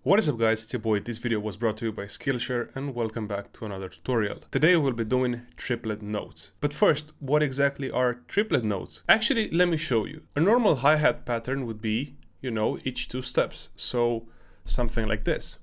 What is up guys, it's your boy. This video was brought to you by Skillshare and welcome back to another tutorial. Today we'll be doing triplet notes. But first, what exactly are triplet notes? Actually, let me show you. A normal hi-hat pattern would be, each 2 steps. So something like this.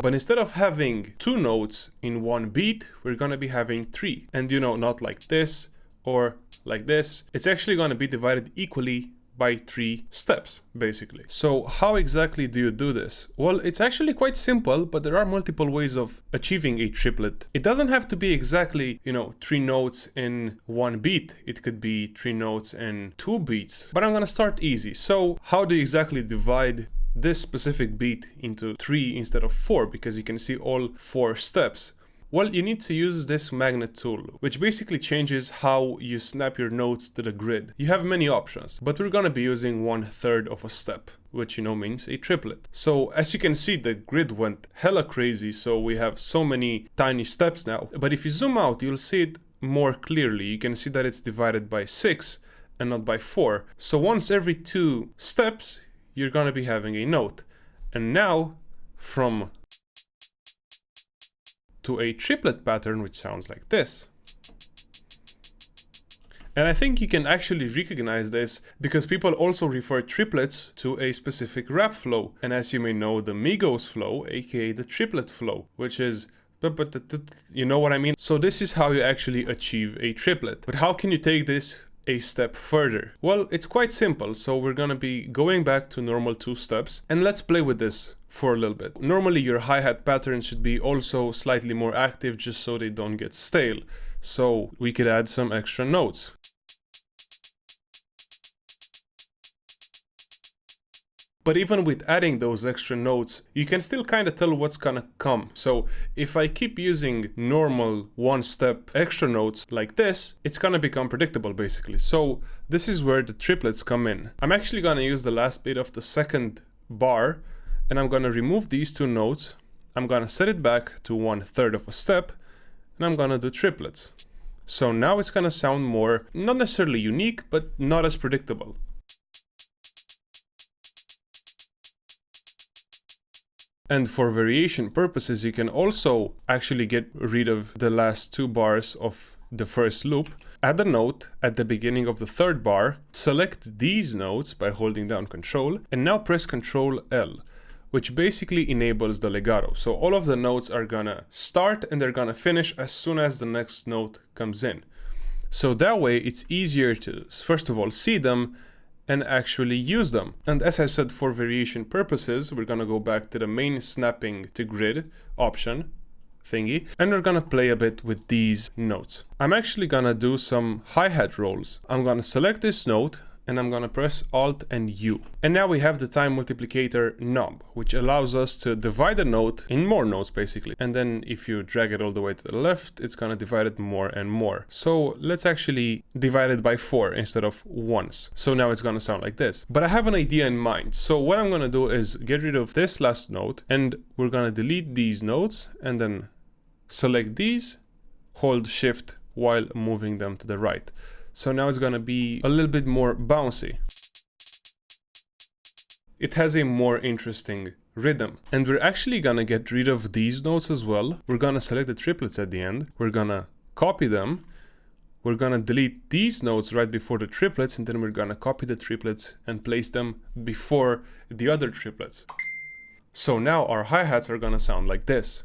But instead of having 2 notes in one beat, we're gonna be having 3. And not like this or like this. It's actually gonna be divided equally by 3 steps, basically. So how exactly do you do this? Well, it's actually quite simple, but there are multiple ways of achieving a triplet. It doesn't have to be exactly, 3 notes in one beat. It could be 3 notes in 2 beats. But I'm gonna start easy. So how do you exactly divide this specific beat into 3 instead of 4? Because you can see all 4 steps. Well, you need to use this magnet tool, which basically changes how you snap your notes to the grid. You have many options, but we're gonna be using 1/3 of a step, which means a triplet. So as you can see, the grid went hella crazy, so we have so many tiny steps now. But if you zoom out, you'll see it more clearly. You can see that it's divided by 6 and not by 4. So once every 2 steps, you're gonna be having a note. And now, from to a triplet pattern, which sounds like this. And I think you can actually recognize this because people also refer triplets to a specific rap flow. And as you may know, the Migos flow, aka the triplet flow, which is, you know what I mean? So this is how you actually achieve a triplet. But how can you take this a step further? Well, it's quite simple. So we're gonna be going back to normal 2 steps, and let's play with this for a little bit. Normally your hi-hat pattern should be also slightly more active just so they don't get stale. So we could add some extra notes. But even with adding those extra notes, you can still kind of tell what's gonna come. So if I keep using normal 1-step extra notes like this, it's gonna become predictable basically. So this is where the triplets come in. I'm actually gonna use the last bit of the second bar, and I'm gonna remove these 2 notes. I'm gonna set it back to 1/3 of a step, and I'm gonna do triplets. So now it's gonna sound more, not necessarily unique, but not as predictable. And for variation purposes, you can also actually get rid of the last 2 bars of the first loop. Add a note at the beginning of the 3rd bar, select these notes by holding down Control, and now press Control L, which basically enables the legato. So all of the notes are gonna start and they're gonna finish as soon as the next note comes in. So that way it's easier to, first of all, see them and actually use them. And as I said, for variation purposes, we're gonna go back to the main snapping to grid option thingy, and we're gonna play a bit with these notes. I'm actually gonna do some hi-hat rolls. I'm gonna select this note and I'm gonna press Alt and U. And now we have the time multiplicator knob, which allows us to divide a note in more notes basically. And then if you drag it all the way to the left, it's gonna divide it more and more. So let's actually divide it by 4 instead of once. So now it's gonna sound like this. But I have an idea in mind. So what I'm gonna do is get rid of this last note, and we're gonna delete these notes and then select these, hold Shift while moving them to the right. So now it's gonna be a little bit more bouncy. It has a more interesting rhythm. And we're actually gonna get rid of these notes as well. We're gonna select the triplets at the end. We're gonna copy them. We're gonna delete these notes right before the triplets, and then we're gonna copy the triplets and place them before the other triplets. So now our hi-hats are gonna sound like this.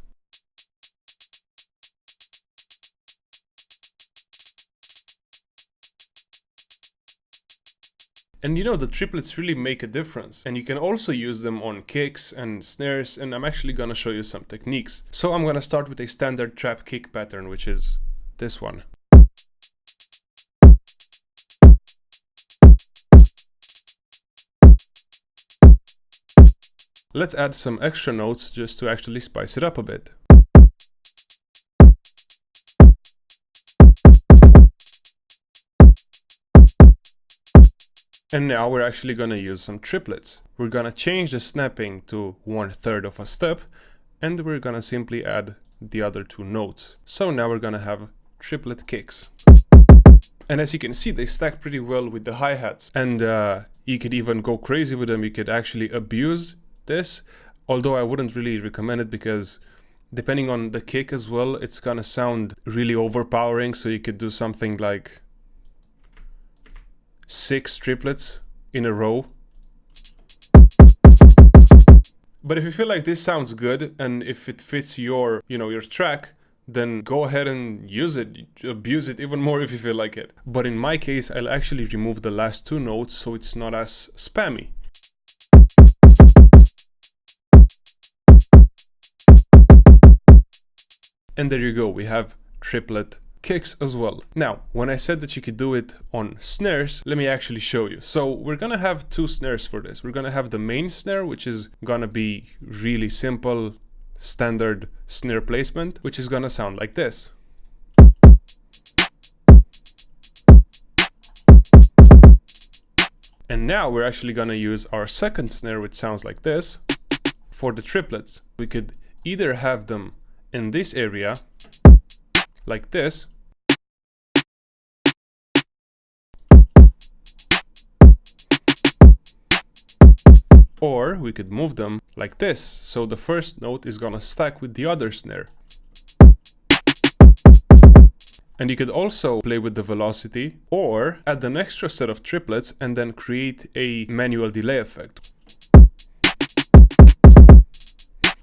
And the triplets really make a difference, and you can also use them on kicks and snares, and I'm actually gonna show you some techniques. So I'm gonna start with a standard trap kick pattern, which is this one. Let's add some extra notes just to actually spice it up a bit. And now we're actually gonna use some triplets. We're gonna change the snapping to 1/3 of a step, and we're gonna simply add the other 2 notes. So now we're gonna have triplet kicks. And as you can see, they stack pretty well with the hi-hats. And you could even go crazy with them. You could actually abuse this, although I wouldn't really recommend it because depending on the kick as well, it's gonna sound really overpowering. So you could do something like 6 triplets in a row. But if you feel like this sounds good and if it fits your, your track, then go ahead and use it, abuse it even more if you feel like it. But in my case, I'll actually remove the last 2 notes so it's not as spammy. And there you go, we have triplet kicks as well. Now, when I said that you could do it on snares, let me actually show you. So we're gonna have 2 snares for this. We're gonna have the main snare, which is gonna be really simple, standard snare placement, which is gonna sound like this. And now we're actually gonna use our second snare, which sounds like this, for the triplets. We could either have them in this area, like this, or we could move them like this, so the first note is gonna stack with the other snare. And you could also play with the velocity or add an extra set of triplets and then create a manual delay effect.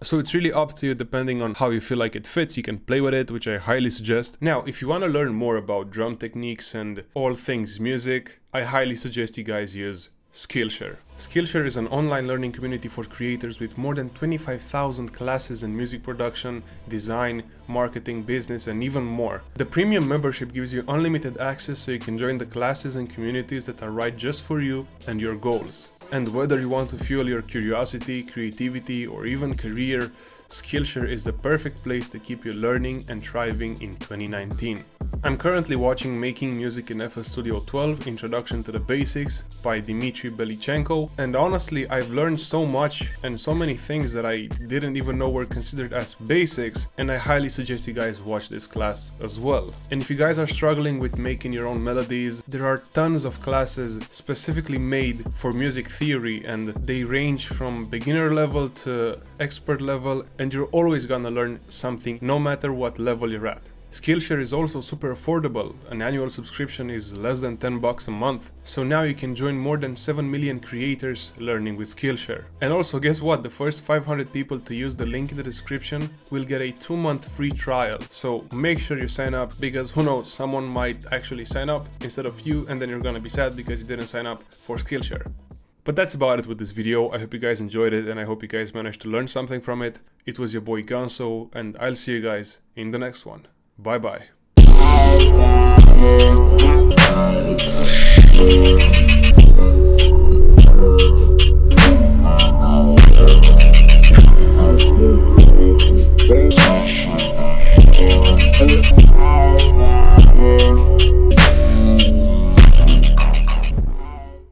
So it's really up to you depending on how you feel like it fits. You can play with it, which I highly suggest. Now, if you want to learn more about drum techniques and all things music, I highly suggest you guys use Skillshare. Skillshare is an online learning community for creators with more than 25,000 classes in music production, design, marketing, business, and even more. The premium membership gives you unlimited access so you can join the classes and communities that are right just for you and your goals. And whether you want to fuel your curiosity, creativity, or even career, Skillshare is the perfect place to keep you learning and thriving in 2019. I'm currently watching Making Music in FL Studio 12 Introduction to the Basics by Dmitry Belichenko, and honestly I've learned so much and so many things that I didn't even know were considered as basics, and I highly suggest you guys watch this class as well. And if you guys are struggling with making your own melodies, there are tons of classes specifically made for music theory, and they range from beginner level to expert level, and you're always gonna learn something no matter what level you're at. Skillshare is also super affordable. An annual subscription is less than $10 a month. So now you can join more than 7 million creators learning with Skillshare. And also guess what? The first 500 people to use the link in the description will get a 2-month free trial. So make sure you sign up, because who knows, someone might actually sign up instead of you, and then you're gonna be sad because you didn't sign up for Skillshare. But that's about it with this video. I hope you guys enjoyed it and I hope you guys managed to learn something from it. It was your boy Gunsoww, and I'll see you guys in the next one. Bye bye.